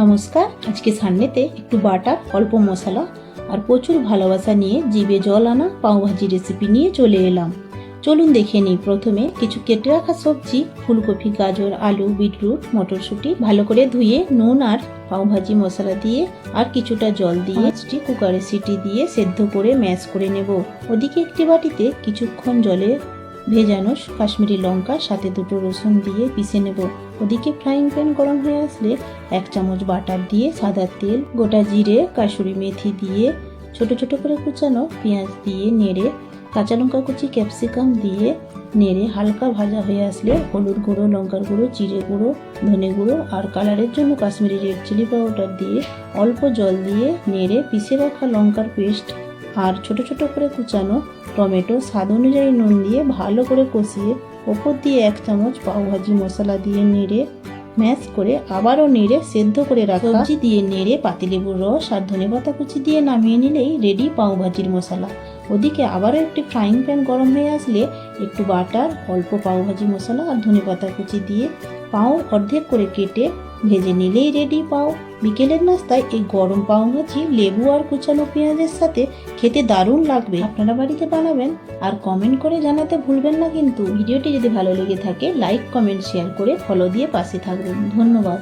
নমস্কার। আজকে সানডেতে একটু বাটার, অল্প মশলা আর প্রচুর ভালোবাসা নিয়ে জিভে জল আনা পাওভাজি রেসিপি নিয়ে চলে এলাম। চলুন দেখে নিই। প্রথমে কিছু কেটে রাখা সবজি, ফুলকপি, গাজর, আলু, বিটরুট, মটরশুঁটি ভালো করে ধুয়ে নুন আর পাওভাজি মশলা দিয়ে আর কিছুটা জল দিয়ে কুকারে সিটি দিয়ে সেদ্ধ করে ম্যাশ করে নেব। ওদিকে একটি বাটিতে কিছুক্ষণ জলে ভেজানো কাশ্মীরি লঙ্কা সাথে দুটো রসুন দিয়ে পিষে নেব। ওদিকে ফ্রাইং প্যান গরম হয়ে আসলে 1 চামচ বাটার দিয়ে সাদা তেল, গোটা জিরে, কাসুরি মেথি দিয়ে ছোট ছোট করে কুচানো পেঁয়াজ দিয়ে নেড়ে, কাঁচা লঙ্কা কুচি, ক্যাপসিকাম দিয়ে নেড়ে হালকা ভাজা হয়ে আসলে হলুদ গুঁড়ো, লঙ্কার গুঁড়ো, জিরে গুঁড়ো, ধনে গুঁড়ো আর কালারের জন্য কাশ্মীরি রেড চিলি পাউডার দিয়ে অল্প জল দিয়ে নেড়ে পিষে রাখা লঙ্কার পেস্ট আর ছোট ছোট করে কুচানো টমেটো, স্বাদ অনুযায়ী নুন দিয়ে ভালো করে কষিয়ে ওপর দিয়ে 1 চামচ পাওভাজি মশলা দিয়ে নেড়ে ম্যাশ করে আবারও নেড়ে সেদ্ধ করে রাখা সবজি দিয়ে নেড়ে পাতিলেবুর রস আর ধনেপাতা কুচি দিয়ে নামিয়ে নিলেই রেডি পাওভাজির মশলা। ওদিকে আবারও একটি ফ্রাইং প্যান গরম হয়ে আসলে একটু বাটার, অল্প পাওভাজি মশলা আর ধনেপাতা কুচি দিয়ে পাও অর্ধেক করে কেটে ভেজে নিলেই রেডি পাও। বিকেলের নাস্তায় এই গরম পাওভাজি লেবু আর কুচানো পেঁয়াজের সাথে খেতে দারুণ লাগবে। আপনারা বাড়িতে বানাবেন আর কমেন্ট করে জানাতে ভুলবেন না কিন্তু। ভিডিওটি যদি ভালো লেগে থাকে লাইক, কমেন্ট, শেয়ার করে ফলো দিয়ে পাশে থাকবেন। ধন্যবাদ।